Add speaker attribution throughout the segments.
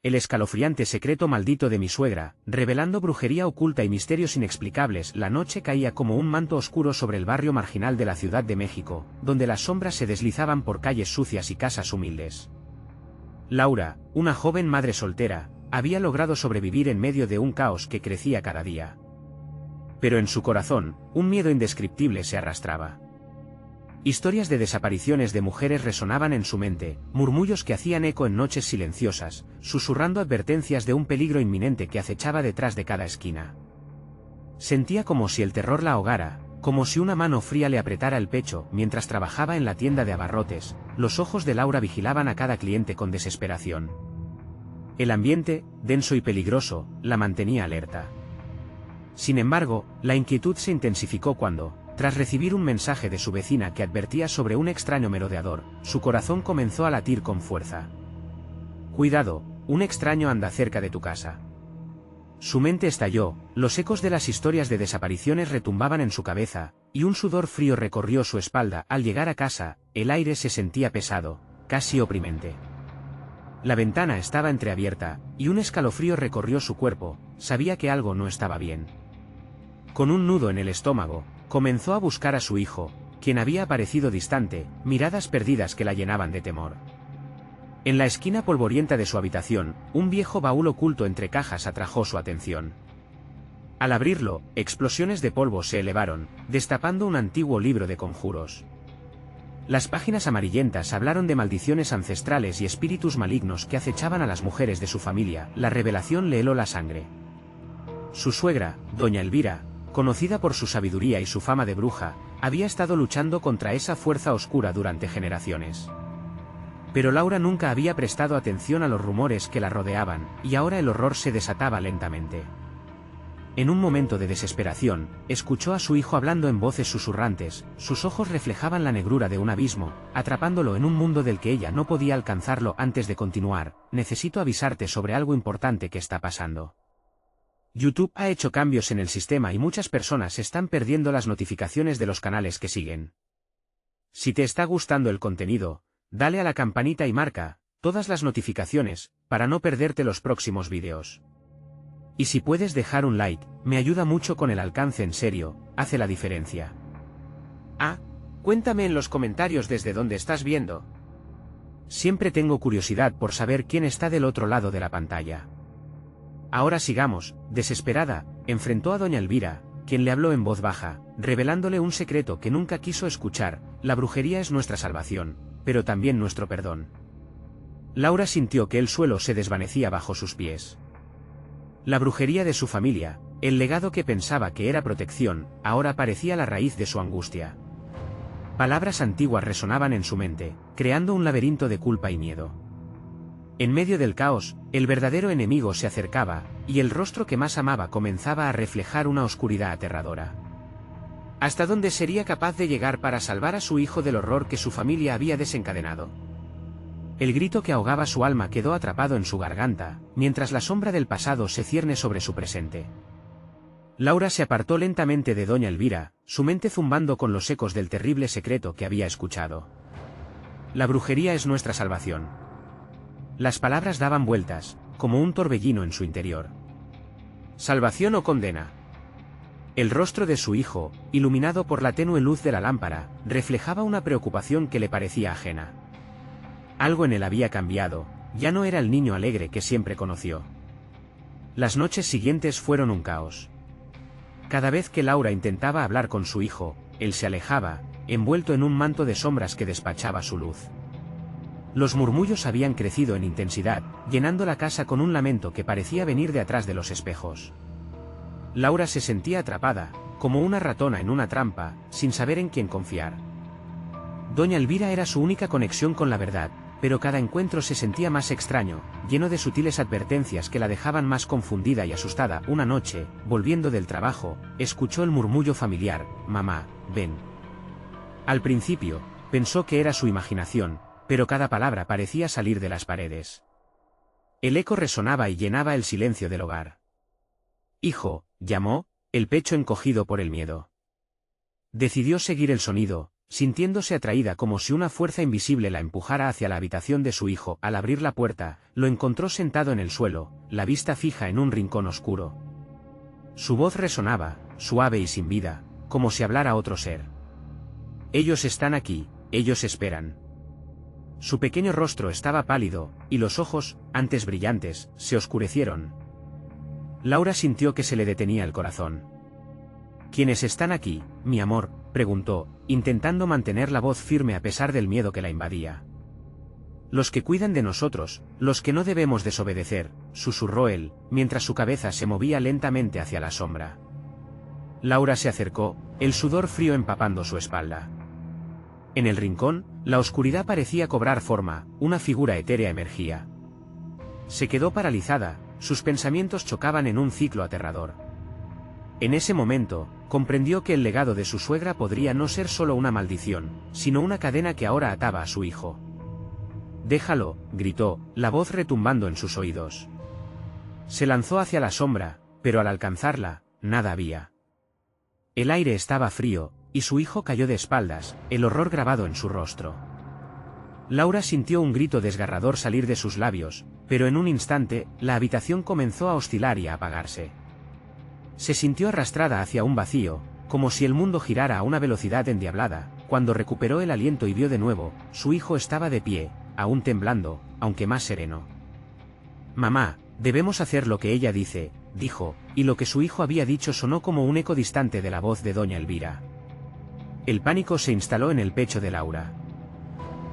Speaker 1: el escalofriante secreto maldito de mi suegra, revelando brujería oculta y misterios inexplicables. La noche caía como un manto oscuro sobre el barrio marginal de la Ciudad de México, donde las sombras se deslizaban por calles sucias y casas humildes. Laura, una joven madre soltera, había logrado sobrevivir en medio de un caos que crecía cada día. Pero en su corazón, un miedo indescriptible se arrastraba. Historias de desapariciones de mujeres resonaban en su mente, murmullos que hacían eco en noches silenciosas, susurrando advertencias de un peligro inminente que acechaba detrás de cada esquina. Sentía como si el terror la ahogara, como si una mano fría le apretara el pecho. Mientras trabajaba en la tienda de abarrotes, los ojos de Laura vigilaban a cada cliente con desesperación. El ambiente, denso y peligroso, la mantenía alerta. Sin embargo, la inquietud se intensificó cuando, tras recibir un mensaje de su vecina que advertía sobre un extraño merodeador, su corazón comenzó a latir con fuerza. Cuidado, un extraño anda cerca de tu casa. Su mente estalló, los ecos de las historias de desapariciones retumbaban en su cabeza, y un sudor frío recorrió su espalda. Al llegar a casa, el aire se sentía pesado, casi oprimente. La ventana estaba entreabierta, y un escalofrío recorrió su cuerpo. Sabía que algo no estaba bien. Con un nudo en el estómago, comenzó a buscar a su hijo, quien había aparecido distante, miradas perdidas que la llenaban de temor. En la esquina polvorienta de su habitación, un viejo baúl oculto entre cajas atrajo su atención. Al abrirlo, explosiones de polvo se elevaron, destapando un antiguo libro de conjuros. Las páginas amarillentas hablaron de maldiciones ancestrales y espíritus malignos que acechaban a las mujeres de su familia. La revelación le heló la sangre. Su suegra, doña Elvira, conocida por su sabiduría y su fama de bruja, había estado luchando contra esa fuerza oscura durante generaciones. Pero Laura nunca había prestado atención a los rumores que la rodeaban, y ahora el horror se desataba lentamente. En un momento de desesperación, escuchó a su hijo hablando en voces susurrantes. Sus ojos reflejaban la negrura de un abismo, atrapándolo en un mundo del que ella no podía alcanzarlo. Antes de continuar, necesito avisarte sobre algo importante que está pasando. YouTube ha hecho cambios en el sistema y muchas personas están perdiendo las notificaciones de los canales que siguen. Si te está gustando el contenido, dale a la campanita y marca todas las notificaciones, para no perderte los próximos vídeos. Y si puedes dejar un like, me ayuda mucho con el alcance. En serio, hace la diferencia. Cuéntame en los comentarios desde dónde estás viendo. Siempre tengo curiosidad por saber quién está del otro lado de la pantalla. Ahora sigamos. Desesperada, enfrentó a doña Elvira, quien le habló en voz baja, revelándole un secreto que nunca quiso escuchar. La brujería es nuestra salvación, pero también nuestro perdón. Laura sintió que el suelo se desvanecía bajo sus pies. La brujería de su familia, el legado que pensaba que era protección, ahora parecía la raíz de su angustia. Palabras antiguas resonaban en su mente, creando un laberinto de culpa y miedo. En medio del caos, el verdadero enemigo se acercaba, y el rostro que más amaba comenzaba a reflejar una oscuridad aterradora. ¿Hasta dónde sería capaz de llegar para salvar a su hijo del horror que su familia había desencadenado? El grito que ahogaba su alma quedó atrapado en su garganta, mientras la sombra del pasado se cierne sobre su presente. Laura se apartó lentamente de doña Elvira, su mente zumbando con los ecos del terrible secreto que había escuchado. La brujería es nuestra salvación. Las palabras daban vueltas, como un torbellino en su interior. ¿Salvación o condena? El rostro de su hijo, iluminado por la tenue luz de la lámpara, reflejaba una preocupación que le parecía ajena. Algo en él había cambiado, ya no era el niño alegre que siempre conoció. Las noches siguientes fueron un caos. Cada vez que Laura intentaba hablar con su hijo, él se alejaba, envuelto en un manto de sombras que despachaba su luz. Los murmullos habían crecido en intensidad, llenando la casa con un lamento que parecía venir de atrás de los espejos. Laura se sentía atrapada, como una ratona en una trampa, sin saber en quién confiar. Doña Elvira era su única conexión con la verdad, pero cada encuentro se sentía más extraño, lleno de sutiles advertencias que la dejaban más confundida y asustada. Una noche, volviendo del trabajo, escuchó el murmullo familiar: «Mamá, ven». Al principio, pensó que era su imaginación, pero cada palabra parecía salir de las paredes. El eco resonaba y llenaba el silencio del hogar. «Hijo», llamó, el pecho encogido por el miedo. Decidió seguir el sonido, sintiéndose atraída como si una fuerza invisible la empujara hacia la habitación de su hijo. Al abrir la puerta, lo encontró sentado en el suelo, la vista fija en un rincón oscuro. Su voz resonaba, suave y sin vida, como si hablara otro ser. Ellos están aquí, ellos esperan. Su pequeño rostro estaba pálido, y los ojos, antes brillantes, se oscurecieron. Laura sintió que se le detenía el corazón. ¿Quiénes están aquí, mi amor?, preguntó, intentando mantener la voz firme a pesar del miedo que la invadía. Los que cuidan de nosotros, los que no debemos desobedecer, susurró él, mientras su cabeza se movía lentamente hacia la sombra. Laura se acercó, el sudor frío empapando su espalda. En el rincón, la oscuridad parecía cobrar forma, una figura etérea emergía. Se quedó paralizada, sus pensamientos chocaban en un ciclo aterrador. En ese momento, comprendió que el legado de su suegra podría no ser solo una maldición, sino una cadena que ahora ataba a su hijo. «Déjalo», gritó, la voz retumbando en sus oídos. Se lanzó hacia la sombra, pero al alcanzarla, nada había. El aire estaba frío, y su hijo cayó de espaldas, el horror grabado en su rostro. Laura sintió un grito desgarrador salir de sus labios, pero en un instante, la habitación comenzó a oscilar y a apagarse. Se sintió arrastrada hacia un vacío, como si el mundo girara a una velocidad endiablada. Cuando recuperó el aliento y vio de nuevo, su hijo estaba de pie, aún temblando, aunque más sereno. «Mamá, debemos hacer lo que ella dice», dijo, y lo que su hijo había dicho sonó como un eco distante de la voz de doña Elvira. El pánico se instaló en el pecho de Laura.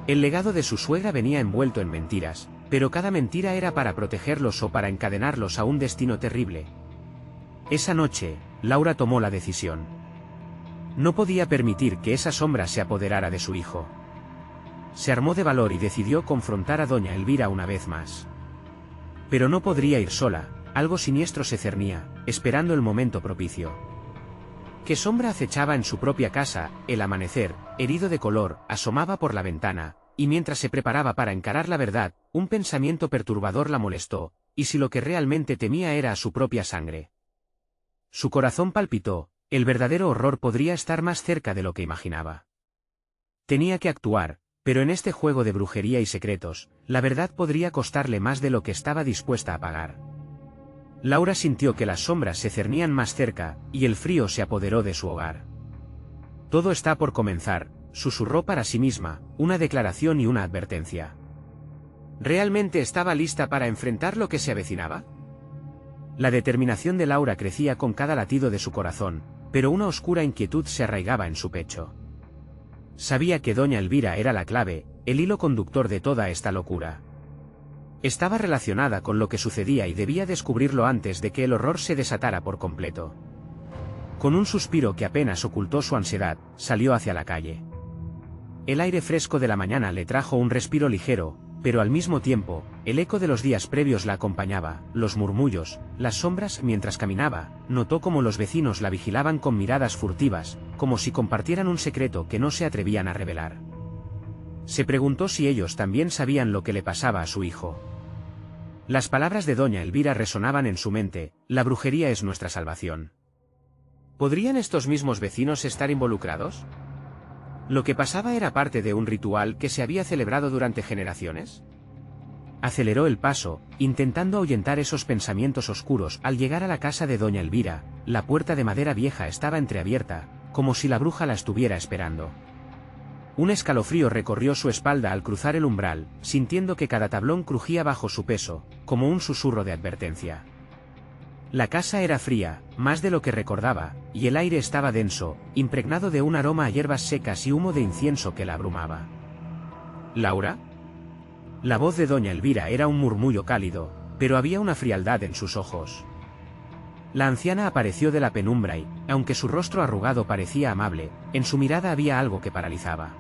Speaker 1: El legado de su suegra venía envuelto en mentiras, pero cada mentira era para protegerlos o para encadenarlos a un destino terrible. Esa noche, Laura tomó la decisión. No podía permitir que esa sombra se apoderara de su hijo. Se armó de valor y decidió confrontar a doña Elvira una vez más. Pero no podría ir sola, algo siniestro se cernía, esperando el momento propicio. ¿Qué sombra acechaba en su propia casa? El amanecer, herido de color, asomaba por la ventana, y mientras se preparaba para encarar la verdad, un pensamiento perturbador la molestó, y si lo que realmente temía era a su propia sangre. Su corazón palpitó, el verdadero horror podría estar más cerca de lo que imaginaba. Tenía que actuar, pero en este juego de brujería y secretos, la verdad podría costarle más de lo que estaba dispuesta a pagar. Laura sintió que las sombras se cernían más cerca, y el frío se apoderó de su hogar. «Todo está por comenzar», susurró para sí misma, una declaración y una advertencia. ¿Realmente estaba lista para enfrentar lo que se avecinaba? La determinación de Laura crecía con cada latido de su corazón, pero una oscura inquietud se arraigaba en su pecho. Sabía que doña Elvira era la clave, el hilo conductor de toda esta locura. Estaba relacionada con lo que sucedía y debía descubrirlo antes de que el horror se desatara por completo. Con un suspiro que apenas ocultó su ansiedad, salió hacia la calle. El aire fresco de la mañana le trajo un respiro ligero, pero al mismo tiempo, el eco de los días previos la acompañaba, los murmullos, las sombras. Mientras caminaba, notó cómo los vecinos la vigilaban con miradas furtivas, como si compartieran un secreto que no se atrevían a revelar. Se preguntó si ellos también sabían lo que le pasaba a su hijo. Las palabras de doña Elvira resonaban en su mente: la brujería es nuestra salvación. ¿Podrían estos mismos vecinos estar involucrados? ¿Lo que pasaba era parte de un ritual que se había celebrado durante generaciones? Aceleró el paso, intentando ahuyentar esos pensamientos oscuros. Al llegar a la casa de doña Elvira, la puerta de madera vieja estaba entreabierta, como si la bruja la estuviera esperando. Un escalofrío recorrió su espalda al cruzar el umbral, sintiendo que cada tablón crujía bajo su peso, como un susurro de advertencia. La casa era fría, más de lo que recordaba, y el aire estaba denso, impregnado de un aroma a hierbas secas y humo de incienso que la abrumaba. ¿Laura? La voz de doña Elvira era un murmullo cálido, pero había una frialdad en sus ojos. La anciana apareció de la penumbra y, aunque su rostro arrugado parecía amable, en su mirada había algo que paralizaba.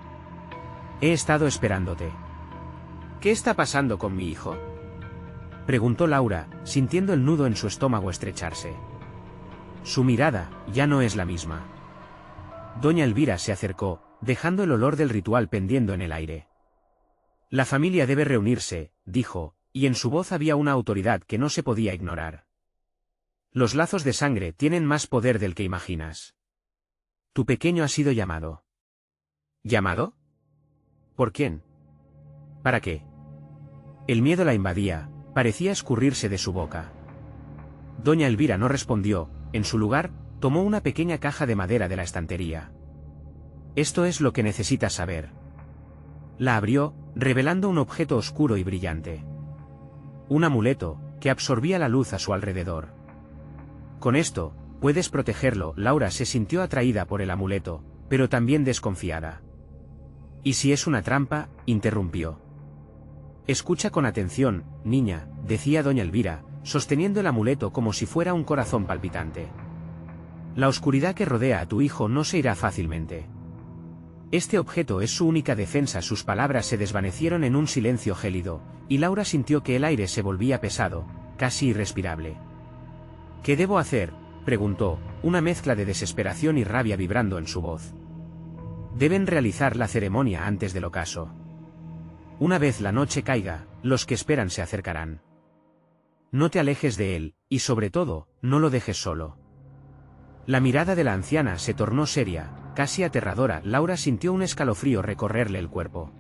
Speaker 1: «He estado esperándote». «¿Qué está pasando con mi hijo?», preguntó Laura, sintiendo el nudo en su estómago estrecharse. Su mirada ya no es la misma. Doña Elvira se acercó, dejando el olor del ritual pendiendo en el aire. «La familia debe reunirse», dijo, y en su voz había una autoridad que no se podía ignorar. «Los lazos de sangre tienen más poder del que imaginas. Tu pequeño ha sido llamado». ¿Llamado? ¿Por quién? ¿Para qué? El miedo la invadía, parecía escurrirse de su boca. Doña Elvira no respondió, en su lugar, tomó una pequeña caja de madera de la estantería. Esto es lo que necesitas saber. La abrió, revelando un objeto oscuro y brillante. Un amuleto, que absorbía la luz a su alrededor. Con esto, puedes protegerlo. Laura se sintió atraída por el amuleto, pero también desconfiada. ¿Y si es una trampa?, interrumpió. Escucha con atención, niña, decía doña Elvira, sosteniendo el amuleto como si fuera un corazón palpitante. La oscuridad que rodea a tu hijo no se irá fácilmente. Este objeto es su única defensa. Sus palabras se desvanecieron en un silencio gélido, y Laura sintió que el aire se volvía pesado, casi irrespirable. ¿Qué debo hacer?, preguntó, una mezcla de desesperación y rabia vibrando en su voz. Deben realizar la ceremonia antes del ocaso. Una vez la noche caiga, los que esperan se acercarán. No te alejes de él, y sobre todo, no lo dejes solo. La mirada de la anciana se tornó seria, casi aterradora. Laura sintió un escalofrío recorrerle el cuerpo.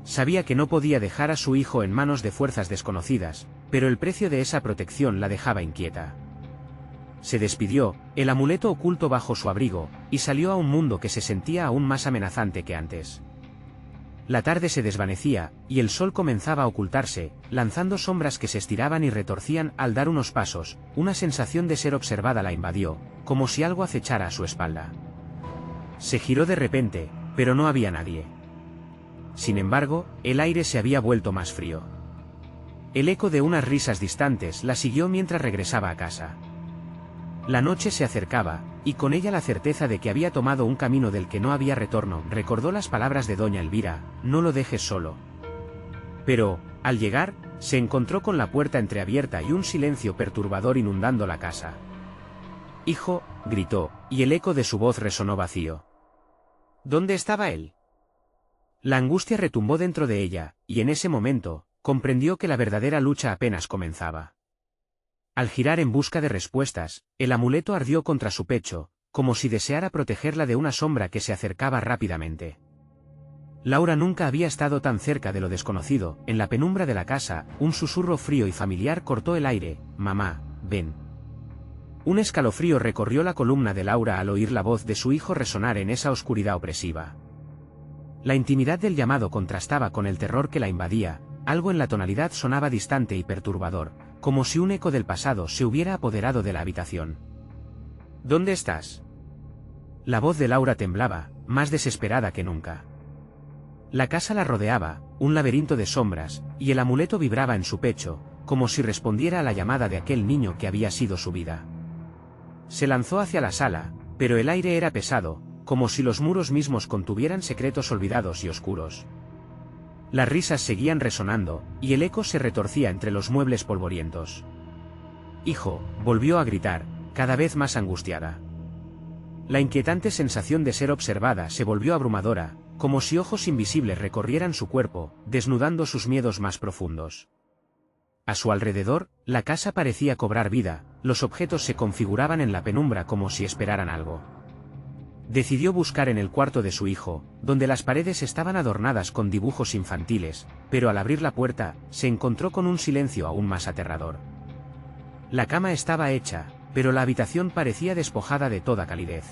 Speaker 1: Sabía que no podía dejar a su hijo en manos de fuerzas desconocidas, pero el precio de esa protección la dejaba inquieta. Se despidió, el amuleto oculto bajo su abrigo, y salió a un mundo que se sentía aún más amenazante que antes. La tarde se desvanecía, y el sol comenzaba a ocultarse, lanzando sombras que se estiraban y retorcían al dar unos pasos. Una sensación de ser observada la invadió, como si algo acechara a su espalda. Se giró de repente, pero no había nadie. Sin embargo, el aire se había vuelto más frío. El eco de unas risas distantes la siguió mientras regresaba a casa. La noche se acercaba, y con ella la certeza de que había tomado un camino del que no había retorno. Recordó las palabras de doña Elvira: no lo dejes solo. Pero, al llegar, se encontró con la puerta entreabierta y un silencio perturbador inundando la casa. «Hijo», gritó, y el eco de su voz resonó vacío. ¿Dónde estaba él? La angustia retumbó dentro de ella, y en ese momento, comprendió que la verdadera lucha apenas comenzaba. Al girar en busca de respuestas, el amuleto ardió contra su pecho, como si deseara protegerla de una sombra que se acercaba rápidamente. Laura nunca había estado tan cerca de lo desconocido. En la penumbra de la casa, un susurro frío y familiar cortó el aire: «Mamá, ven». Un escalofrío recorrió la columna de Laura al oír la voz de su hijo resonar en esa oscuridad opresiva. La intimidad del llamado contrastaba con el terror que la invadía. Algo en la tonalidad sonaba distante y perturbador, como si un eco del pasado se hubiera apoderado de la habitación. ¿Dónde estás? La voz de Laura temblaba, más desesperada que nunca. La casa la rodeaba, un laberinto de sombras, y el amuleto vibraba en su pecho, como si respondiera a la llamada de aquel niño que había sido su vida. Se lanzó hacia la sala, pero el aire era pesado, como si los muros mismos contuvieran secretos olvidados y oscuros. Las risas seguían resonando, y el eco se retorcía entre los muebles polvorientos. «Hijo», volvió a gritar, cada vez más angustiada. La inquietante sensación de ser observada se volvió abrumadora, como si ojos invisibles recorrieran su cuerpo, desnudando sus miedos más profundos. A su alrededor, la casa parecía cobrar vida, los objetos se configuraban en la penumbra como si esperaran algo. Decidió buscar en el cuarto de su hijo, donde las paredes estaban adornadas con dibujos infantiles, pero al abrir la puerta, se encontró con un silencio aún más aterrador. La cama estaba hecha, pero la habitación parecía despojada de toda calidez.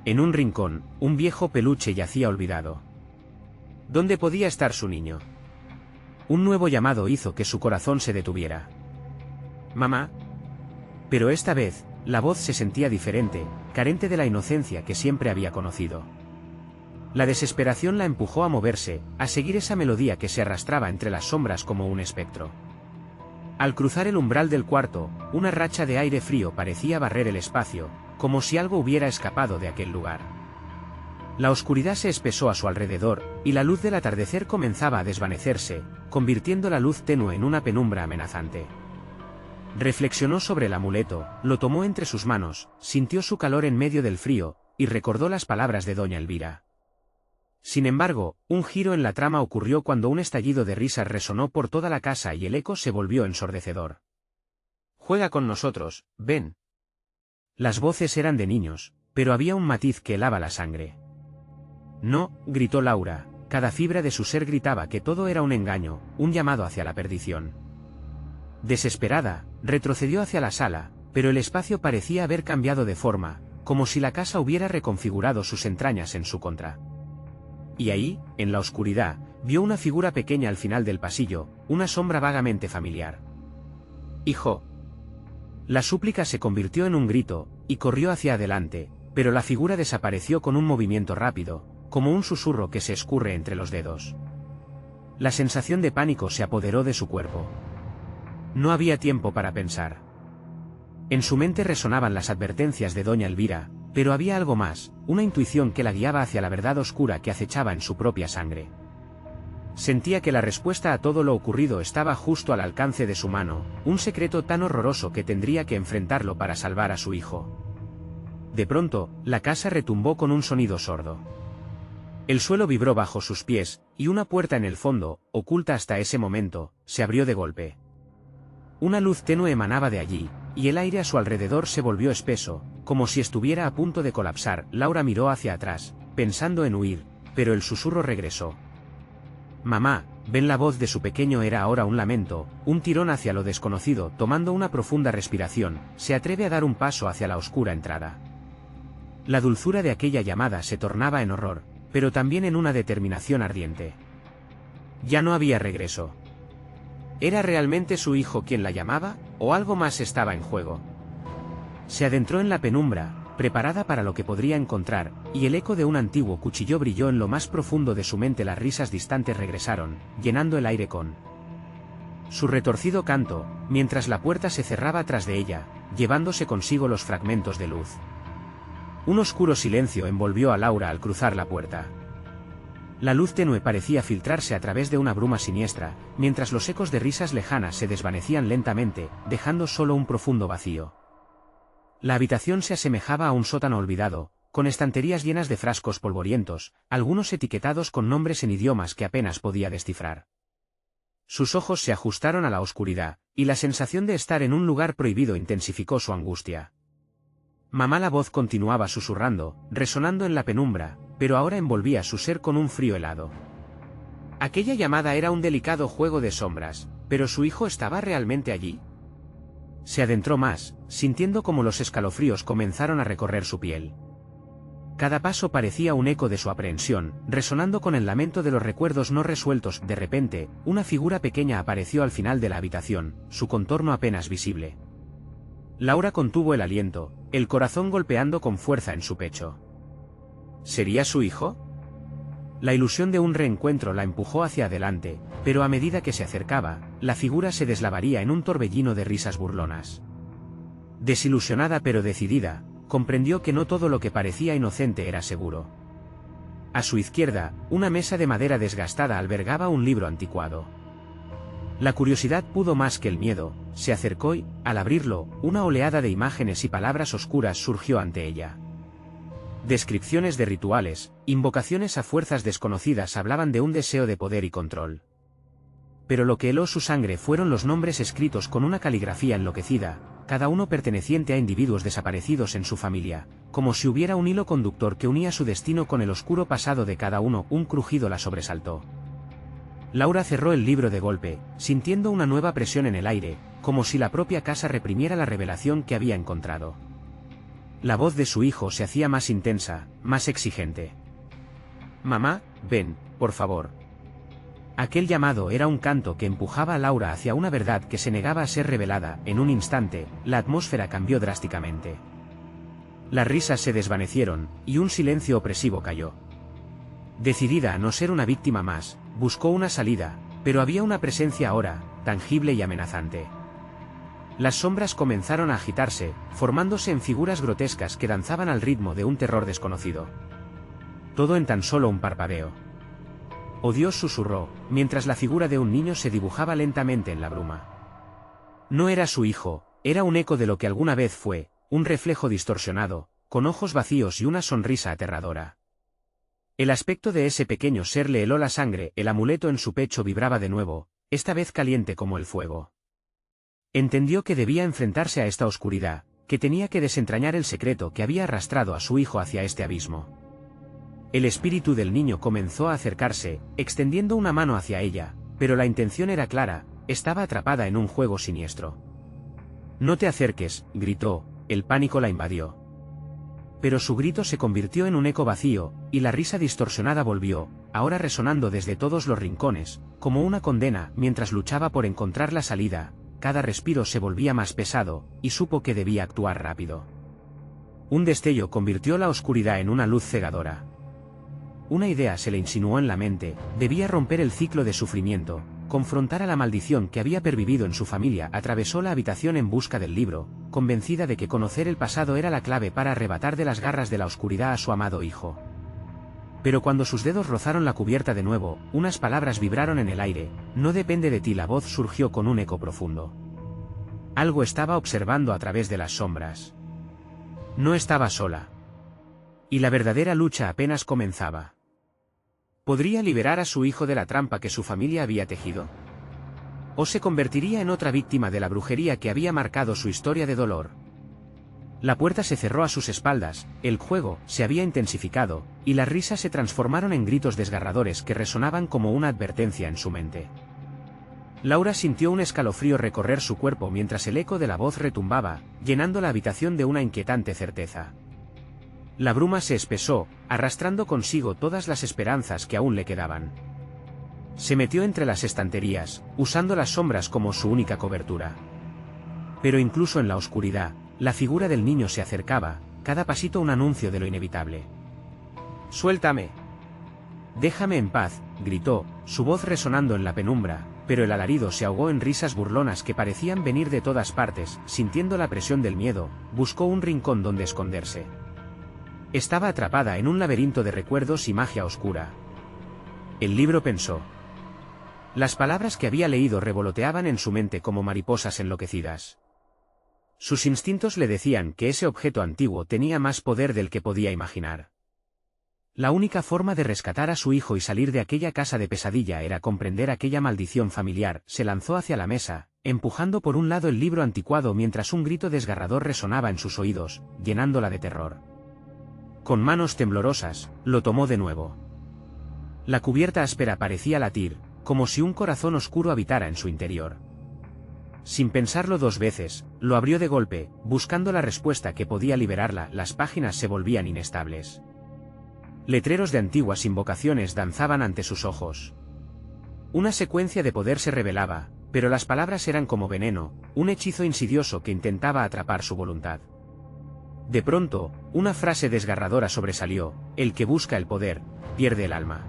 Speaker 1: En un rincón, un viejo peluche yacía olvidado. ¿Dónde podía estar su niño? Un nuevo llamado hizo que su corazón se detuviera. «Mamá». Pero esta vez, la voz se sentía diferente, carente de la inocencia que siempre había conocido. La desesperación la empujó a moverse, a seguir esa melodía que se arrastraba entre las sombras como un espectro. Al cruzar el umbral del cuarto, una racha de aire frío parecía barrer el espacio, como si algo hubiera escapado de aquel lugar. La oscuridad se espesó a su alrededor, y la luz del atardecer comenzaba a desvanecerse, convirtiendo la luz tenue en una penumbra amenazante. Reflexionó sobre el amuleto, lo tomó entre sus manos, sintió su calor en medio del frío, y recordó las palabras de doña Elvira. Sin embargo, un giro en la trama ocurrió cuando un estallido de risas resonó por toda la casa y el eco se volvió ensordecedor. «Juega con nosotros, ven». Las voces eran de niños, pero había un matiz que helaba la sangre. No, gritó Laura, cada fibra de su ser gritaba que todo era un engaño, un llamado hacia la perdición. Desesperada, retrocedió hacia la sala, pero el espacio parecía haber cambiado de forma, como si la casa hubiera reconfigurado sus entrañas en su contra. Y ahí, en la oscuridad, vio una figura pequeña al final del pasillo, una sombra vagamente familiar. «Hijo». La súplica se convirtió en un grito, y corrió hacia adelante, pero la figura desapareció con un movimiento rápido, como un susurro que se escurre entre los dedos. La sensación de pánico se apoderó de su cuerpo. No había tiempo para pensar. En su mente resonaban las advertencias de doña Elvira, pero había algo más, una intuición que la guiaba hacia la verdad oscura que acechaba en su propia sangre. Sentía que la respuesta a todo lo ocurrido estaba justo al alcance de su mano, un secreto tan horroroso que tendría que enfrentarlo para salvar a su hijo. De pronto, la casa retumbó con un sonido sordo. El suelo vibró bajo sus pies, y una puerta en el fondo, oculta hasta ese momento, se abrió de golpe. Una luz tenue emanaba de allí, y el aire a su alrededor se volvió espeso, como si estuviera a punto de colapsar. Laura miró hacia atrás, pensando en huir, pero el susurro regresó. «Mamá, ven». La voz de su pequeño era ahora un lamento, un tirón hacia lo desconocido. Tomando una profunda respiración, se atreve a dar un paso hacia la oscura entrada. La dulzura de aquella llamada se tornaba en horror, pero también en una determinación ardiente. Ya no había regreso. ¿Era realmente su hijo quien la llamaba, o algo más estaba en juego? Se adentró en la penumbra, preparada para lo que podría encontrar, y el eco de un antiguo cuchillo brilló en lo más profundo de su mente. Las risas distantes regresaron, llenando el aire con su retorcido canto, mientras la puerta se cerraba tras de ella, llevándose consigo los fragmentos de luz. Un oscuro silencio envolvió a Laura al cruzar la puerta. La luz tenue parecía filtrarse a través de una bruma siniestra, mientras los ecos de risas lejanas se desvanecían lentamente, dejando solo un profundo vacío. La habitación se asemejaba a un sótano olvidado, con estanterías llenas de frascos polvorientos, algunos etiquetados con nombres en idiomas que apenas podía descifrar. Sus ojos se ajustaron a la oscuridad, y la sensación de estar en un lugar prohibido intensificó su angustia. Mamá. La voz continuaba susurrando, resonando en la penumbra, pero ahora envolvía su ser con un frío helado. Aquella llamada era un delicado juego de sombras, pero su hijo estaba realmente allí. Se adentró más, sintiendo como los escalofríos comenzaron a recorrer su piel. Cada paso parecía un eco de su aprehensión, resonando con el lamento de los recuerdos no resueltos. De repente, una figura pequeña apareció al final de la habitación, su contorno apenas visible. Laura contuvo el aliento, el corazón golpeando con fuerza en su pecho. ¿Sería su hijo? La ilusión de un reencuentro la empujó hacia adelante, pero a medida que se acercaba, la figura se deslavaría en un torbellino de risas burlonas. Desilusionada pero decidida, comprendió que no todo lo que parecía inocente era seguro. A su izquierda, una mesa de madera desgastada albergaba un libro anticuado. La curiosidad pudo más que el miedo, se acercó y, al abrirlo, una oleada de imágenes y palabras oscuras surgió ante ella. Descripciones de rituales, invocaciones a fuerzas desconocidas hablaban de un deseo de poder y control. Pero lo que heló su sangre fueron los nombres escritos con una caligrafía enloquecida, cada uno perteneciente a individuos desaparecidos en su familia, como si hubiera un hilo conductor que unía su destino con el oscuro pasado de cada uno. Un crujido la sobresaltó. Laura cerró el libro de golpe, sintiendo una nueva presión en el aire, como si la propia casa reprimiera la revelación que había encontrado. La voz de su hijo se hacía más intensa, más exigente. «Mamá, ven, por favor». Aquel llamado era un canto que empujaba a Laura hacia una verdad que se negaba a ser revelada. En un instante, la atmósfera cambió drásticamente. Las risas se desvanecieron, y un silencio opresivo cayó. Decidida a no ser una víctima más, buscó una salida, pero había una presencia ahora, tangible y amenazante. Las sombras comenzaron a agitarse, formándose en figuras grotescas que danzaban al ritmo de un terror desconocido. Todo en tan solo un parpadeo. «Oh Dios», susurró, mientras la figura de un niño se dibujaba lentamente en la bruma. No era su hijo, era un eco de lo que alguna vez fue, un reflejo distorsionado, con ojos vacíos y una sonrisa aterradora. El aspecto de ese pequeño ser le heló la sangre. El amuleto en su pecho vibraba de nuevo, esta vez caliente como el fuego. Entendió que debía enfrentarse a esta oscuridad, que tenía que desentrañar el secreto que había arrastrado a su hijo hacia este abismo. El espíritu del niño comenzó a acercarse, extendiendo una mano hacia ella, pero la intención era clara, estaba atrapada en un juego siniestro. «No te acerques», gritó, el pánico la invadió. Pero su grito se convirtió en un eco vacío, y la risa distorsionada volvió, ahora resonando desde todos los rincones, como una condena. Mientras luchaba por encontrar la salida, cada respiro se volvía más pesado, y supo que debía actuar rápido. Un destello convirtió la oscuridad en una luz cegadora. Una idea se le insinuó en la mente: debía romper el ciclo de sufrimiento, confrontar a la maldición que había pervivido en su familia. Atravesó la habitación en busca del libro, convencida de que conocer el pasado era la clave para arrebatar de las garras de la oscuridad a su amado hijo. Pero cuando sus dedos rozaron la cubierta de nuevo, unas palabras vibraron en el aire: «No depende de ti». La voz surgió con un eco profundo. Algo estaba observando a través de las sombras. No estaba sola. Y la verdadera lucha apenas comenzaba. ¿Podría liberar a su hijo de la trampa que su familia había tejido? ¿O se convertiría en otra víctima de la brujería que había marcado su historia de dolor? La puerta se cerró a sus espaldas, el juego se había intensificado, y las risas se transformaron en gritos desgarradores que resonaban como una advertencia en su mente. Laura sintió un escalofrío recorrer su cuerpo mientras el eco de la voz retumbaba, llenando la habitación de una inquietante certeza. La bruma se espesó, arrastrando consigo todas las esperanzas que aún le quedaban. Se metió entre las estanterías, usando las sombras como su única cobertura. Pero incluso en la oscuridad, la figura del niño se acercaba, cada pasito un anuncio de lo inevitable. «¡Suéltame! Déjame en paz», gritó, su voz resonando en la penumbra, pero el alarido se ahogó en risas burlonas que parecían venir de todas partes. Sintiendo la presión del miedo, buscó un rincón donde esconderse. Estaba atrapada en un laberinto de recuerdos y magia oscura. El libro, pensó. Las palabras que había leído revoloteaban en su mente como mariposas enloquecidas. Sus instintos le decían que ese objeto antiguo tenía más poder del que podía imaginar. La única forma de rescatar a su hijo y salir de aquella casa de pesadilla era comprender aquella maldición familiar. Se lanzó hacia la mesa, empujando por un lado el libro anticuado mientras un grito desgarrador resonaba en sus oídos, llenándola de terror. Con manos temblorosas, lo tomó de nuevo. La cubierta áspera parecía latir, como si un corazón oscuro habitara en su interior. Sin pensarlo dos veces, lo abrió de golpe, buscando la respuesta que podía liberarla. Las páginas se volvían inestables. Letreros de antiguas invocaciones danzaban ante sus ojos. Una secuencia de poder se revelaba, pero las palabras eran como veneno, un hechizo insidioso que intentaba atrapar su voluntad. De pronto, una frase desgarradora sobresalió: «El que busca el poder, pierde el alma».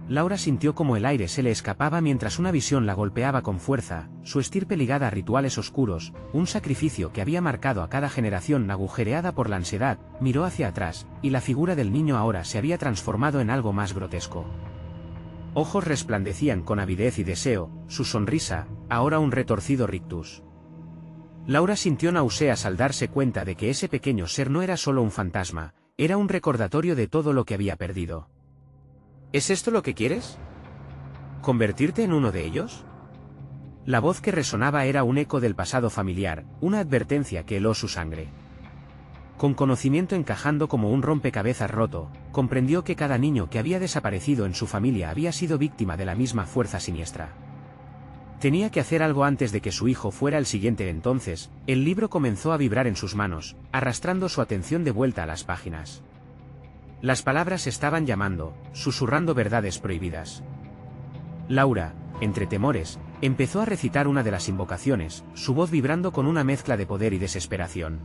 Speaker 1: Laura sintió como el aire se le escapaba mientras una visión la golpeaba con fuerza, su estirpe ligada a rituales oscuros, un sacrificio que había marcado a cada generación. Agujereada por la ansiedad, miró hacia atrás, y la figura del niño ahora se había transformado en algo más grotesco. Ojos resplandecían con avidez y deseo, su sonrisa, ahora un retorcido rictus. Laura sintió náuseas al darse cuenta de que ese pequeño ser no era solo un fantasma, era un recordatorio de todo lo que había perdido. ¿Es esto lo que quieres? ¿Convertirte en uno de ellos? La voz que resonaba era un eco del pasado familiar, una advertencia que heló su sangre. Con conocimiento encajando como un rompecabezas roto, comprendió que cada niño que había desaparecido en su familia había sido víctima de la misma fuerza siniestra. Tenía que hacer algo antes de que su hijo fuera el siguiente. Entonces, el libro comenzó a vibrar en sus manos, arrastrando su atención de vuelta a las páginas. Las palabras estaban llamando, susurrando verdades prohibidas. Laura, entre temores, empezó a recitar una de las invocaciones, su voz vibrando con una mezcla de poder y desesperación.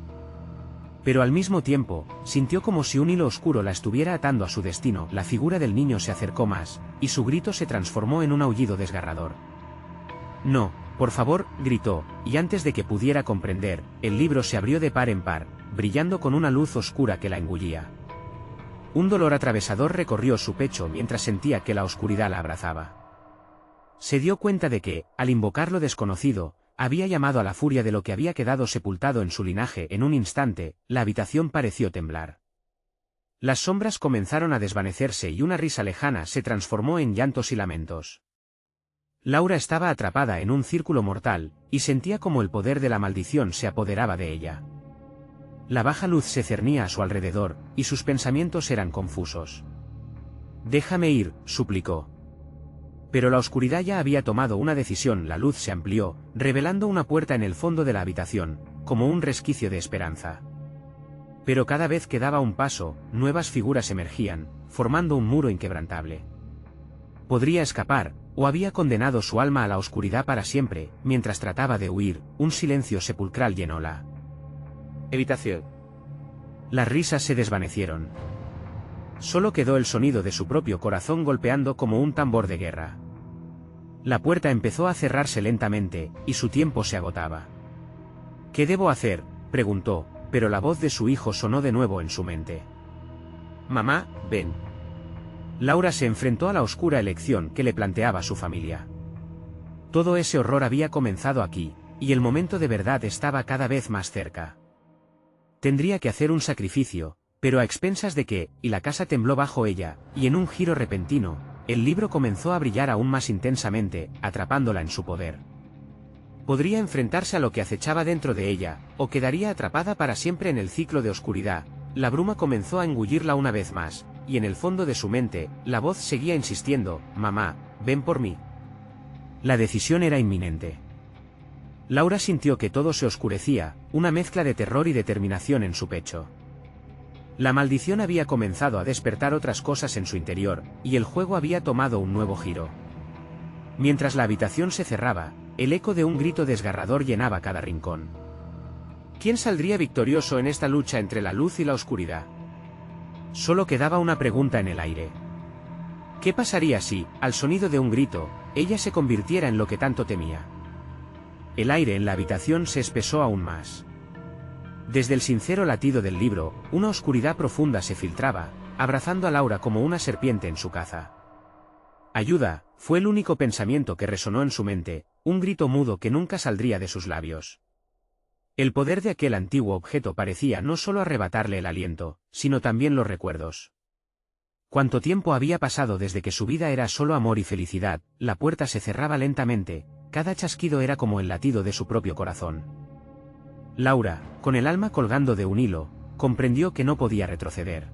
Speaker 1: Pero al mismo tiempo, sintió como si un hilo oscuro la estuviera atando a su destino. La figura del niño se acercó más, y su grito se transformó en un aullido desgarrador. «No, por favor», gritó, y antes de que pudiera comprender, el libro se abrió de par en par, brillando con una luz oscura que la engullía. Un dolor atravesador recorrió su pecho mientras sentía que la oscuridad la abrazaba. Se dio cuenta de que, al invocar lo desconocido, había llamado a la furia de lo que había quedado sepultado en su linaje. En un instante, la habitación pareció temblar. Las sombras comenzaron a desvanecerse y una risa lejana se transformó en llantos y lamentos. Laura estaba atrapada en un círculo mortal, y sentía como el poder de la maldición se apoderaba de ella. La baja luz se cernía a su alrededor, y sus pensamientos eran confusos. «Déjame ir», suplicó. Pero la oscuridad ya había tomado una decisión. La luz se amplió, revelando una puerta en el fondo de la habitación, como un resquicio de esperanza. Pero cada vez que daba un paso, nuevas figuras emergían, formando un muro inquebrantable. Podría escapar, o había condenado su alma a la oscuridad para siempre. Mientras trataba de huir, un silencio sepulcral llenó la habitación. Las risas se desvanecieron. Solo quedó el sonido de su propio corazón golpeando como un tambor de guerra. La puerta empezó a cerrarse lentamente, y su tiempo se agotaba. «¿Qué debo hacer?», preguntó, pero la voz de su hijo sonó de nuevo en su mente. «Mamá, ven». Laura se enfrentó a la oscura elección que le planteaba su familia. Todo ese horror había comenzado aquí, y el momento de verdad estaba cada vez más cerca. Tendría que hacer un sacrificio, pero a expensas de qué, y la casa tembló bajo ella, y en un giro repentino, el libro comenzó a brillar aún más intensamente, atrapándola en su poder. Podría enfrentarse a lo que acechaba dentro de ella, o quedaría atrapada para siempre en el ciclo de oscuridad. La bruma comenzó a engullirla una vez más, y en el fondo de su mente, la voz seguía insistiendo: «Mamá, ven por mí». La decisión era inminente. Laura sintió que todo se oscurecía, una mezcla de terror y determinación en su pecho. La maldición había comenzado a despertar otras cosas en su interior, y el juego había tomado un nuevo giro. Mientras la habitación se cerraba, el eco de un grito desgarrador llenaba cada rincón. ¿Quién saldría victorioso en esta lucha entre la luz y la oscuridad? Solo quedaba una pregunta en el aire. ¿Qué pasaría si, al sonido de un grito, ella se convirtiera en lo que tanto temía? El aire en la habitación se espesó aún más. Desde el sincero latido del libro, una oscuridad profunda se filtraba, abrazando a Laura como una serpiente en su caza. «Ayuda», fue el único pensamiento que resonó en su mente, un grito mudo que nunca saldría de sus labios. El poder de aquel antiguo objeto parecía no solo arrebatarle el aliento, sino también los recuerdos. ¿Cuánto tiempo había pasado desde que su vida era solo amor y felicidad? La puerta se cerraba lentamente, cada chasquido era como el latido de su propio corazón. Laura, con el alma colgando de un hilo, comprendió que no podía retroceder.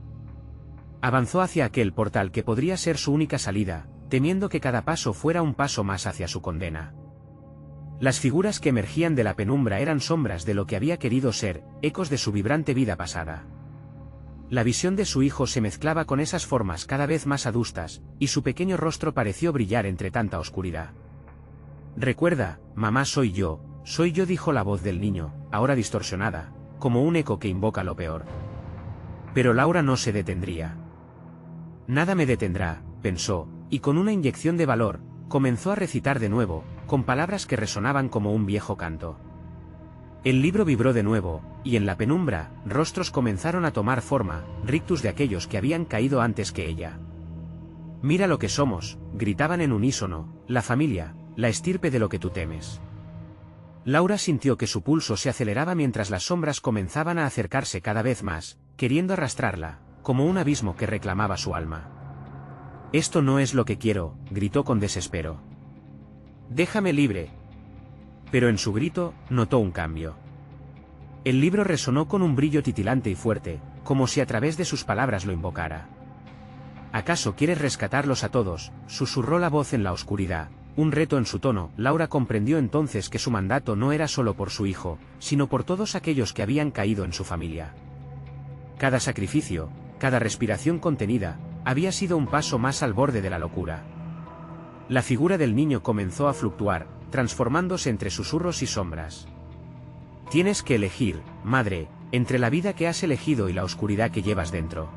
Speaker 1: Avanzó hacia aquel portal que podría ser su única salida, temiendo que cada paso fuera un paso más hacia su condena. Las figuras que emergían de la penumbra eran sombras de lo que había querido ser, ecos de su vibrante vida pasada. La visión de su hijo se mezclaba con esas formas cada vez más adustas, y su pequeño rostro pareció brillar entre tanta oscuridad. «Recuerda, mamá, soy yo», dijo la voz del niño, ahora distorsionada, como un eco que invoca lo peor. Pero Laura no se detendría. «Nada me detendrá», pensó, y con una inyección de valor, comenzó a recitar de nuevo, con palabras que resonaban como un viejo canto. El libro vibró de nuevo, y en la penumbra, rostros comenzaron a tomar forma, rictus de aquellos que habían caído antes que ella. «Mira lo que somos», gritaban en unísono, «la familia, la estirpe de lo que tú temes». Laura sintió que su pulso se aceleraba mientras las sombras comenzaban a acercarse cada vez más, queriendo arrastrarla, como un abismo que reclamaba su alma. «Esto no es lo que quiero», gritó con desespero. «Déjame libre». Pero en su grito, notó un cambio. El libro resonó con un brillo titilante y fuerte, como si a través de sus palabras lo invocara. «¿Acaso quieres rescatarlos a todos?», susurró la voz en la oscuridad, un reto en su tono. Laura comprendió entonces que su mandato no era solo por su hijo, sino por todos aquellos que habían caído en su familia. Cada sacrificio, cada respiración contenida, había sido un paso más al borde de la locura. La figura del niño comenzó a fluctuar, transformándose entre susurros y sombras. «Tienes que elegir, madre, entre la vida que has elegido y la oscuridad que llevas dentro».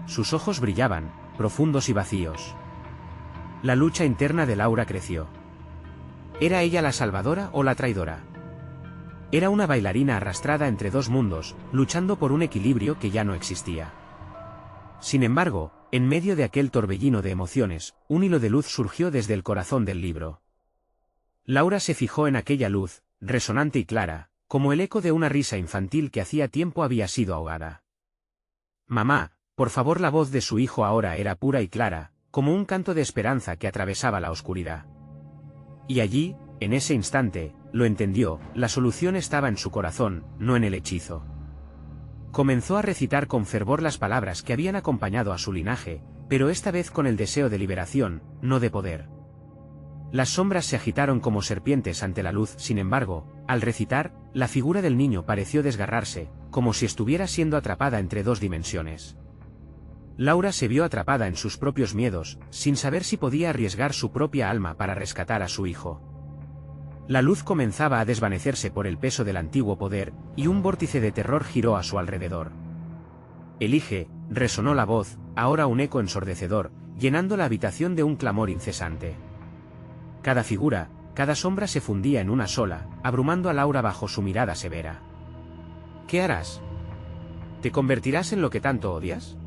Speaker 1: Sus ojos brillaban, profundos y vacíos. La lucha interna de Laura creció. ¿Era ella la salvadora o la traidora? Era una bailarina arrastrada entre dos mundos, luchando por un equilibrio que ya no existía. Sin embargo, en medio de aquel torbellino de emociones, un hilo de luz surgió desde el corazón del libro. Laura se fijó en aquella luz, resonante y clara, como el eco de una risa infantil que hacía tiempo había sido ahogada. «Mamá, por favor». La voz de su hijo ahora era pura y clara, como un canto de esperanza que atravesaba la oscuridad. Y allí, en ese instante, lo entendió, la solución estaba en su corazón, no en el hechizo. Comenzó a recitar con fervor las palabras que habían acompañado a su linaje, pero esta vez con el deseo de liberación, no de poder. Las sombras se agitaron como serpientes ante la luz, sin embargo, al recitar, la figura del niño pareció desgarrarse, como si estuviera siendo atrapada entre dos dimensiones. Laura se vio atrapada en sus propios miedos, sin saber si podía arriesgar su propia alma para rescatar a su hijo. La luz comenzaba a desvanecerse por el peso del antiguo poder, y un vórtice de terror giró a su alrededor. Elige, resonó la voz, ahora un eco ensordecedor, llenando la habitación de un clamor incesante. Cada figura, cada sombra se fundía en una sola, abrumando a Laura bajo su mirada severa. ¿Qué harás? ¿Te convertirás en lo que tanto odias?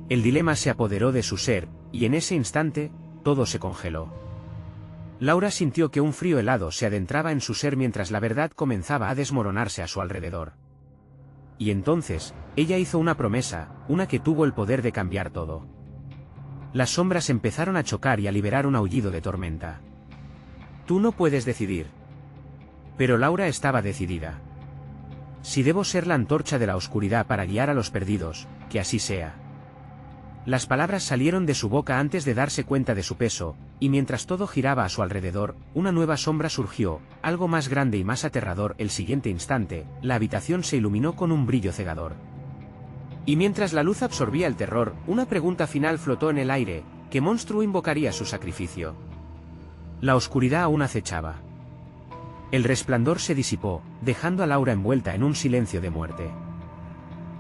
Speaker 1: El dilema se apoderó de su ser, y en ese instante, todo se congeló. Laura sintió que un frío helado se adentraba en su ser mientras la verdad comenzaba a desmoronarse a su alrededor. Y entonces, ella hizo una promesa, una que tuvo el poder de cambiar todo. Las sombras empezaron a chocar y a liberar un aullido de tormenta. Tú no puedes decidir. Pero Laura estaba decidida. Si debo ser la antorcha de la oscuridad para guiar a los perdidos, que así sea. Las palabras salieron de su boca antes de darse cuenta de su peso, y mientras todo giraba a su alrededor, una nueva sombra surgió, algo más grande y más aterrador. El siguiente instante, la habitación se iluminó con un brillo cegador. Y mientras la luz absorbía el terror, una pregunta final flotó en el aire: ¿qué monstruo invocaría su sacrificio? La oscuridad aún acechaba. El resplandor se disipó, dejando a Laura envuelta en un silencio de muerte.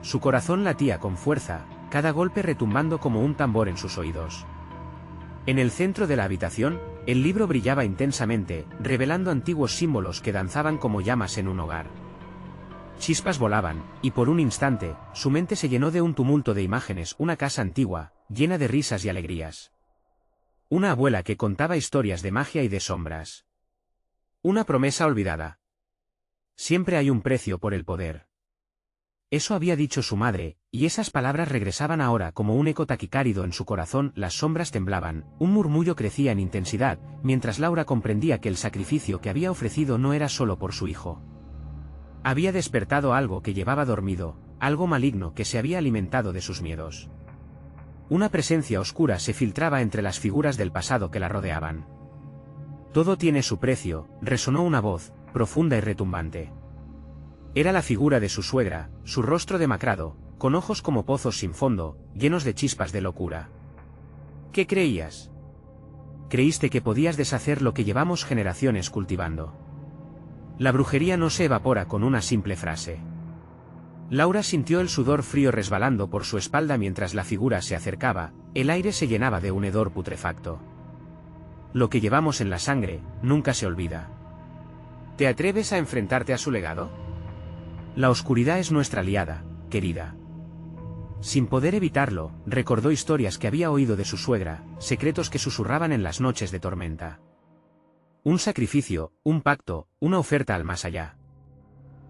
Speaker 1: Su corazón latía con fuerza, cada golpe retumbando como un tambor en sus oídos. En el centro de la habitación, el libro brillaba intensamente, revelando antiguos símbolos que danzaban como llamas en un hogar. Chispas volaban, y por un instante, su mente se llenó de un tumulto de imágenes: una casa antigua, llena de risas y alegrías. Una abuela que contaba historias de magia y de sombras. Una promesa olvidada. Siempre hay un precio por el poder. Eso había dicho su madre, y esas palabras regresaban ahora como un eco taquicárido en su corazón. Las sombras temblaban, un murmullo crecía en intensidad, mientras Laura comprendía que el sacrificio que había ofrecido no era solo por su hijo. Había despertado algo que llevaba dormido, algo maligno que se había alimentado de sus miedos. Una presencia oscura se filtraba entre las figuras del pasado que la rodeaban. Todo tiene su precio, resonó una voz, profunda y retumbante. Era la figura de su suegra, su rostro demacrado, con ojos como pozos sin fondo, llenos de chispas de locura. ¿Qué creías? Creíste que podías deshacer lo que llevamos generaciones cultivando. La brujería no se evapora con una simple frase. Laura sintió el sudor frío resbalando por su espalda mientras la figura se acercaba, el aire se llenaba de un hedor putrefacto. Lo que llevamos en la sangre, nunca se olvida. ¿Te atreves a enfrentarte a su legado? La oscuridad es nuestra aliada, querida. Sin poder evitarlo, recordó historias que había oído de su suegra, secretos que susurraban en las noches de tormenta. Un sacrificio, un pacto, una oferta al más allá.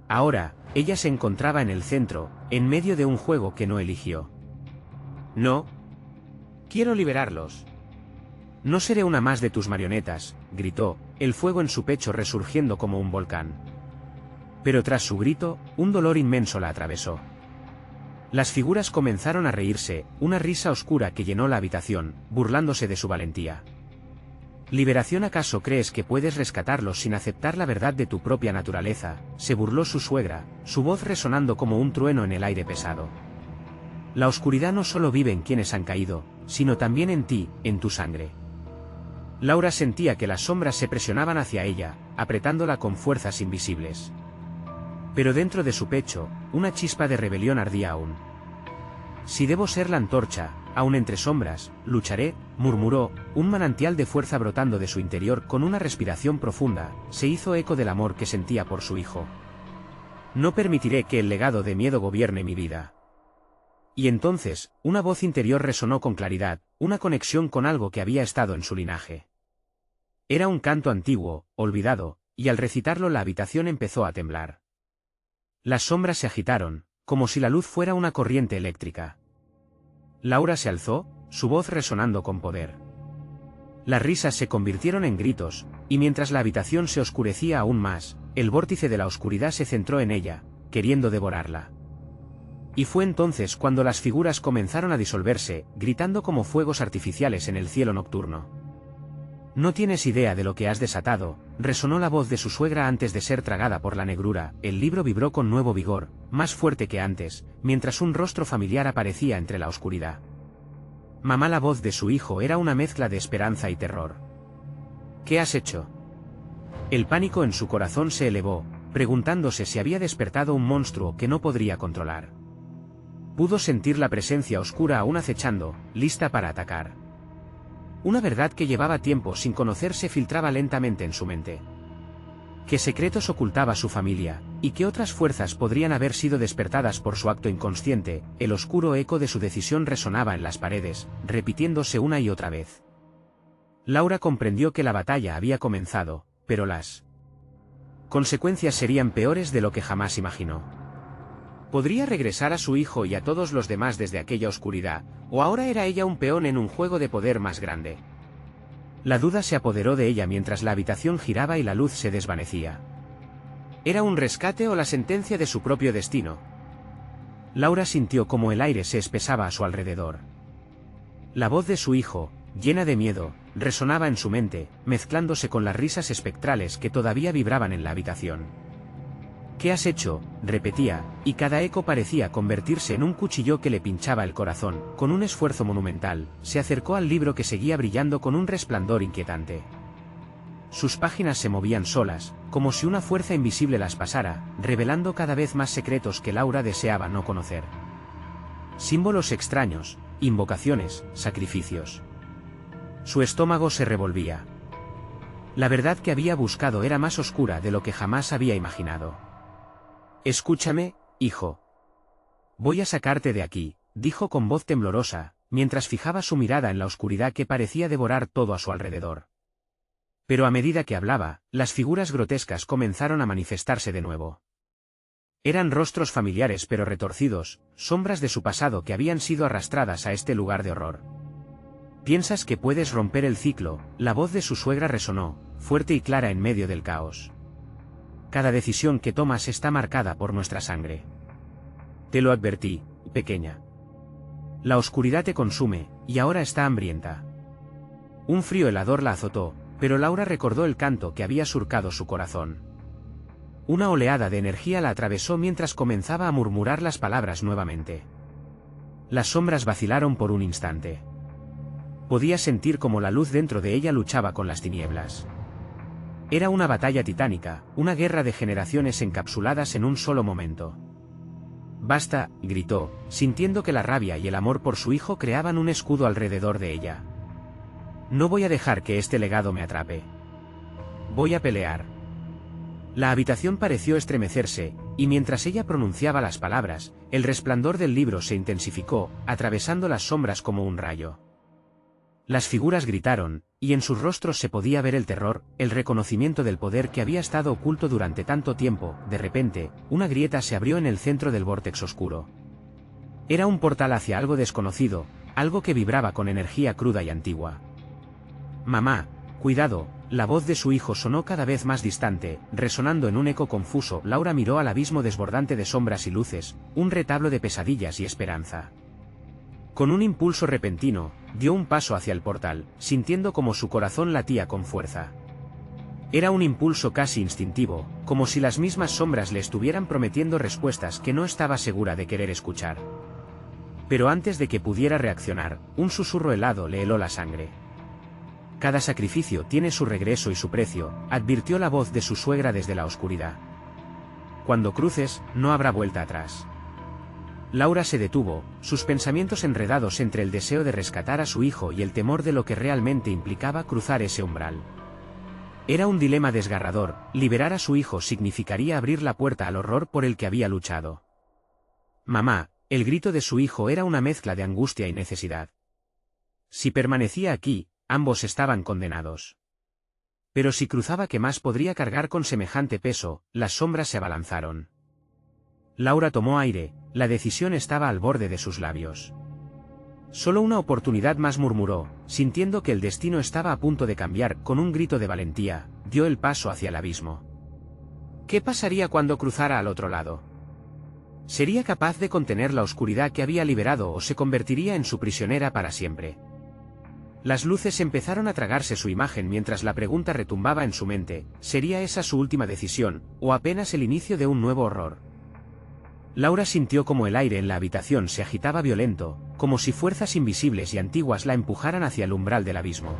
Speaker 1: Ahora, ella se encontraba en el centro, en medio de un juego que no eligió. No. Quiero liberarlos. No seré una más de tus marionetas, gritó, el fuego en su pecho resurgiendo como un volcán. Pero tras su grito, un dolor inmenso la atravesó. Las figuras comenzaron a reírse, una risa oscura que llenó la habitación, burlándose de su valentía. ¿Liberación acaso crees que puedes rescatarlos sin aceptar la verdad de tu propia naturaleza?, se burló su suegra, su voz resonando como un trueno en el aire pesado. La oscuridad no solo vive en quienes han caído, sino también en ti, en tu sangre. Laura sentía que las sombras se presionaban hacia ella, apretándola con fuerzas invisibles. Pero dentro de su pecho, una chispa de rebelión ardía aún. Si debo ser la antorcha, aún entre sombras, lucharé, murmuró, un manantial de fuerza brotando de su interior. Con una respiración profunda, se hizo eco del amor que sentía por su hijo. No permitiré que el legado de miedo gobierne mi vida. Y entonces, una voz interior resonó con claridad, una conexión con algo que había estado en su linaje. Era un canto antiguo, olvidado, y al recitarlo la habitación empezó a temblar. Las sombras se agitaron, como si la luz fuera una corriente eléctrica. Laura se alzó, su voz resonando con poder. Las risas se convirtieron en gritos, y mientras la habitación se oscurecía aún más, el vórtice de la oscuridad se centró en ella, queriendo devorarla. Y fue entonces cuando las figuras comenzaron a disolverse, gritando como fuegos artificiales en el cielo nocturno. «No tienes idea de lo que has desatado», resonó la voz de su suegra antes de ser tragada por la negrura. El libro vibró con nuevo vigor, más fuerte que antes, mientras un rostro familiar aparecía entre la oscuridad. Mamá, la voz de su hijo era una mezcla de esperanza y terror. «¿Qué has hecho?». El pánico en su corazón se elevó, preguntándose si había despertado un monstruo que no podría controlar. Pudo sentir la presencia oscura aún acechando, lista para atacar. Una verdad que llevaba tiempo sin conocer se filtraba lentamente en su mente. ¿Qué secretos ocultaba su familia, y qué otras fuerzas podrían haber sido despertadas por su acto inconsciente? El oscuro eco de su decisión resonaba en las paredes, repitiéndose una y otra vez. Laura comprendió que la batalla había comenzado, pero las consecuencias serían peores de lo que jamás imaginó. ¿Podría regresar a su hijo y a todos los demás desde aquella oscuridad, o ahora era ella un peón en un juego de poder más grande? La duda se apoderó de ella mientras la habitación giraba y la luz se desvanecía. ¿Era un rescate o la sentencia de su propio destino? Laura sintió como el aire se espesaba a su alrededor. La voz de su hijo, llena de miedo, resonaba en su mente, mezclándose con las risas espectrales que todavía vibraban en la habitación. «¿Qué has hecho?», repetía, y cada eco parecía convertirse en un cuchillo que le pinchaba el corazón. Con un esfuerzo monumental, se acercó al libro que seguía brillando con un resplandor inquietante. Sus páginas se movían solas, como si una fuerza invisible las pasara, revelando cada vez más secretos que Laura deseaba no conocer. Símbolos extraños, invocaciones, sacrificios. Su estómago se revolvía. La verdad que había buscado era más oscura de lo que jamás había imaginado. «Escúchame, hijo. Voy a sacarte de aquí», dijo con voz temblorosa, mientras fijaba su mirada en la oscuridad que parecía devorar todo a su alrededor. Pero a medida que hablaba, las figuras grotescas comenzaron a manifestarse de nuevo. Eran rostros familiares pero retorcidos, sombras de su pasado que habían sido arrastradas a este lugar de horror. «¿Piensas que puedes romper el ciclo?», la voz de su suegra resonó, fuerte y clara en medio del caos. «Cada decisión que tomas está marcada por nuestra sangre. Te lo advertí, pequeña. La oscuridad te consume, y ahora está hambrienta». Un frío helador la azotó, pero Laura recordó el canto que había surcado su corazón. Una oleada de energía la atravesó mientras comenzaba a murmurar las palabras nuevamente. Las sombras vacilaron por un instante. Podía sentir cómo la luz dentro de ella luchaba con las tinieblas. Era una batalla titánica, una guerra de generaciones encapsuladas en un solo momento. «Basta», gritó, sintiendo que la rabia y el amor por su hijo creaban un escudo alrededor de ella. «No voy a dejar que este legado me atrape. Voy a pelear». La habitación pareció estremecerse, y mientras ella pronunciaba las palabras, el resplandor del libro se intensificó, atravesando las sombras como un rayo. Las figuras gritaron, y en sus rostros se podía ver el terror, el reconocimiento del poder que había estado oculto durante tanto tiempo. De repente, una grieta se abrió en el centro del vórtex oscuro. Era un portal hacia algo desconocido, algo que vibraba con energía cruda y antigua. «Mamá, cuidado», la voz de su hijo sonó cada vez más distante, resonando en un eco confuso. Laura miró al abismo desbordante de sombras y luces, un retablo de pesadillas y esperanza. Con un impulso repentino, dio un paso hacia el portal, sintiendo como su corazón latía con fuerza. Era un impulso casi instintivo, como si las mismas sombras le estuvieran prometiendo respuestas que no estaba segura de querer escuchar. Pero antes de que pudiera reaccionar, un susurro helado le heló la sangre. «Cada sacrificio tiene su regreso y su precio», advirtió la voz de su suegra desde la oscuridad. «Cuando cruces, no habrá vuelta atrás». Laura se detuvo, sus pensamientos enredados entre el deseo de rescatar a su hijo y el temor de lo que realmente implicaba cruzar ese umbral. Era un dilema desgarrador. Liberar a su hijo significaría abrir la puerta al horror por el que había luchado. «Mamá», el grito de su hijo era una mezcla de angustia y necesidad. Si permanecía aquí, ambos estaban condenados. Pero si cruzaba, ¿qué más podría cargar con semejante peso? Las sombras se abalanzaron. Laura tomó aire, la decisión estaba al borde de sus labios. «Solo una oportunidad más», murmuró, sintiendo que el destino estaba a punto de cambiar. Con un grito de valentía, dio el paso hacia el abismo. ¿Qué pasaría cuando cruzara al otro lado? ¿Sería capaz de contener la oscuridad que había liberado o se convertiría en su prisionera para siempre? Las luces empezaron a tragarse su imagen mientras la pregunta retumbaba en su mente, ¿sería esa su última decisión, o apenas el inicio de un nuevo horror? Laura sintió como el aire en la habitación se agitaba violento, como si fuerzas invisibles y antiguas la empujaran hacia el umbral del abismo.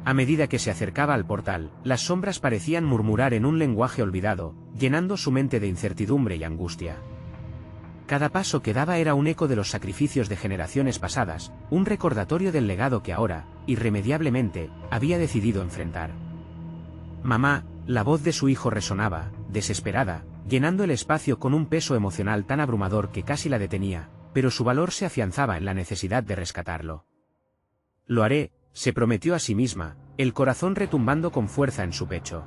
Speaker 1: A medida que se acercaba al portal, las sombras parecían murmurar en un lenguaje olvidado, llenando su mente de incertidumbre y angustia. Cada paso que daba era un eco de los sacrificios de generaciones pasadas, un recordatorio del legado que ahora, irremediablemente, había decidido enfrentar. Mamá, la voz de su hijo resonaba, desesperada, llenando el espacio con un peso emocional tan abrumador que casi la detenía, pero su valor se afianzaba en la necesidad de rescatarlo. Lo haré, se prometió a sí misma, el corazón retumbando con fuerza en su pecho.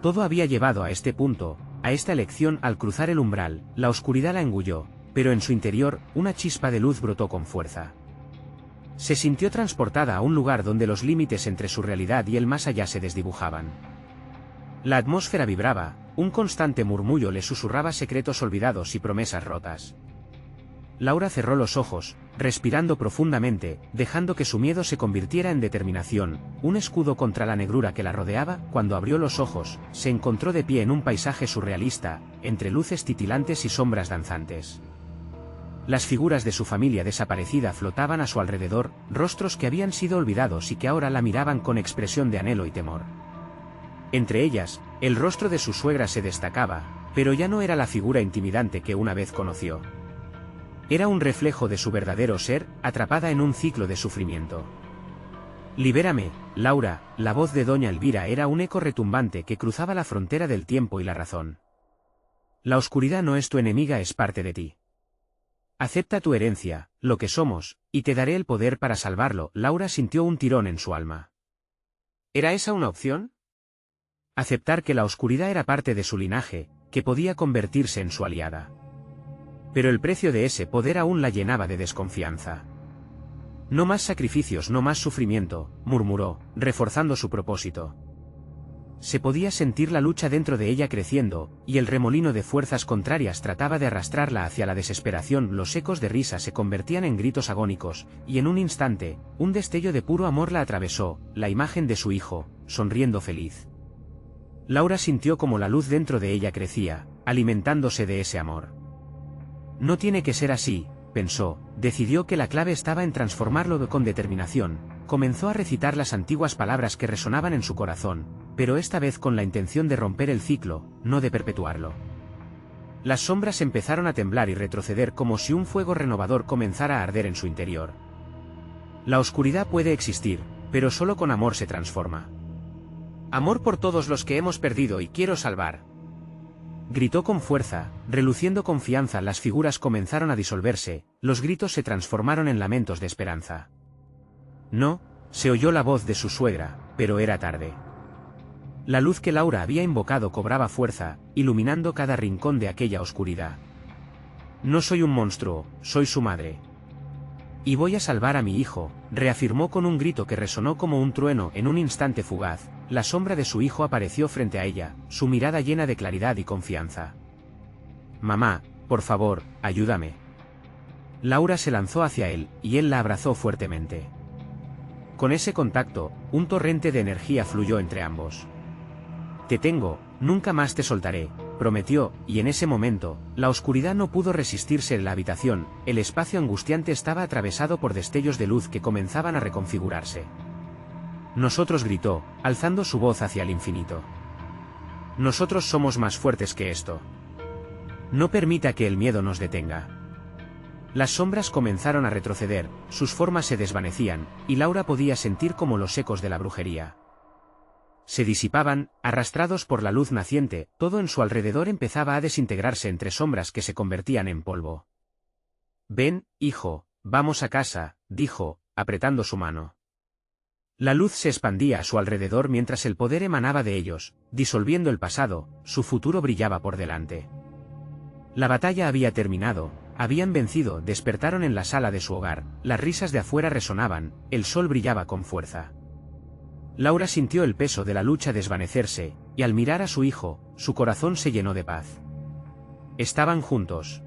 Speaker 1: Todo había llevado a este punto, a esta elección al cruzar el umbral, la oscuridad la engulló, pero en su interior, una chispa de luz brotó con fuerza. Se sintió transportada a un lugar donde los límites entre su realidad y el más allá se desdibujaban. La atmósfera vibraba, un constante murmullo le susurraba secretos olvidados y promesas rotas. Laura cerró los ojos, respirando profundamente, dejando que su miedo se convirtiera en determinación, un escudo contra la negrura que la rodeaba. Cuando abrió los ojos, se encontró de pie en un paisaje surrealista, entre luces titilantes y sombras danzantes. Las figuras de su familia desaparecida flotaban a su alrededor, rostros que habían sido olvidados y que ahora la miraban con expresión de anhelo y temor. Entre ellas, el rostro de su suegra se destacaba, pero ya no era la figura intimidante que una vez conoció. Era un reflejo de su verdadero ser, atrapada en un ciclo de sufrimiento. «Libérame, Laura», la voz de doña Elvira era un eco retumbante que cruzaba la frontera del tiempo y la razón. «La oscuridad no es tu enemiga, es parte de ti. Acepta tu herencia, lo que somos, y te daré el poder para salvarlo». Laura sintió un tirón en su alma. ¿Era esa una opción? Aceptar que la oscuridad era parte de su linaje, que podía convertirse en su aliada. Pero el precio de ese poder aún la llenaba de desconfianza. «No más sacrificios, no más sufrimiento», murmuró, reforzando su propósito. Se podía sentir la lucha dentro de ella creciendo, y el remolino de fuerzas contrarias trataba de arrastrarla hacia la desesperación. Los ecos de risa se convertían en gritos agónicos, y en un instante, un destello de puro amor la atravesó, la imagen de su hijo, sonriendo feliz. Laura sintió como la luz dentro de ella crecía, alimentándose de ese amor. «No tiene que ser así», pensó, decidió que la clave estaba en transformarlo con determinación, comenzó a recitar las antiguas palabras que resonaban en su corazón, pero esta vez con la intención de romper el ciclo, no de perpetuarlo. Las sombras empezaron a temblar y retroceder como si un fuego renovador comenzara a arder en su interior. La oscuridad puede existir, pero solo con amor se transforma. «Amor por todos los que hemos perdido y quiero salvar», gritó con fuerza, reluciendo confianza. Las figuras comenzaron a disolverse, los gritos se transformaron en lamentos de esperanza. «No», se oyó la voz de su suegra, pero era tarde. La luz que Laura había invocado cobraba fuerza, iluminando cada rincón de aquella oscuridad. «No soy un monstruo, soy su madre. Y voy a salvar a mi hijo», reafirmó con un grito que resonó como un trueno. En un instante fugaz, la sombra de su hijo apareció frente a ella, su mirada llena de claridad y confianza. «Mamá, por favor, ayúdame». Laura se lanzó hacia él, y él la abrazó fuertemente. Con ese contacto, un torrente de energía fluyó entre ambos. «Te tengo, nunca más te soltaré», prometió, y en ese momento, la oscuridad no pudo resistirse en la habitación. El espacio angustiante estaba atravesado por destellos de luz que comenzaban a reconfigurarse. «Nosotros», gritó, alzando su voz hacia el infinito. «Nosotros somos más fuertes que esto. No permita que el miedo nos detenga». Las sombras comenzaron a retroceder, sus formas se desvanecían, y Laura podía sentir como los ecos de la brujería se disipaban, arrastrados por la luz naciente. Todo en su alrededor empezaba a desintegrarse entre sombras que se convertían en polvo. «Ven, hijo, vamos a casa», dijo, apretando su mano. La luz se expandía a su alrededor mientras el poder emanaba de ellos, disolviendo el pasado. Su futuro brillaba por delante. La batalla había terminado, habían vencido. Despertaron en la sala de su hogar, las risas de afuera resonaban, el sol brillaba con fuerza. Laura sintió el peso de la lucha desvanecerse, y al mirar a su hijo, su corazón se llenó de paz. Estaban juntos.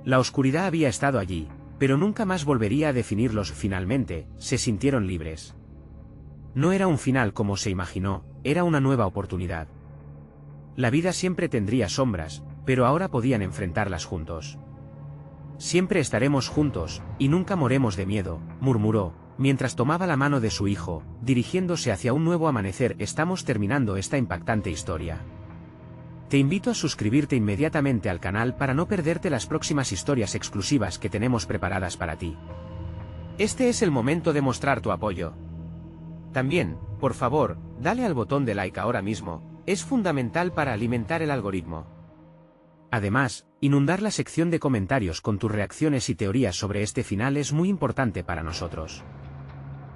Speaker 1: La oscuridad había estado allí, pero nunca más volvería a definirlos. Finalmente, se sintieron libres. No era un final como se imaginó, era una nueva oportunidad. La vida siempre tendría sombras, pero ahora podían enfrentarlas juntos. Siempre estaremos juntos, y nunca moremos de miedo, murmuró, mientras tomaba la mano de su hijo, dirigiéndose hacia un nuevo amanecer. Estamos terminando esta impactante historia. Te invito a suscribirte inmediatamente al canal para no perderte las próximas historias exclusivas que tenemos preparadas para ti. Este es el momento de mostrar tu apoyo. También, por favor, dale al botón de like ahora mismo, es fundamental para alimentar el algoritmo. Además, inundar la sección de comentarios con tus reacciones y teorías sobre este final es muy importante para nosotros.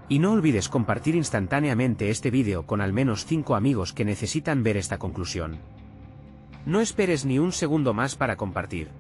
Speaker 1: Y no olvides compartir instantáneamente este vídeo con al menos 5 amigos que necesitan ver esta conclusión. No esperes ni un segundo más para compartir.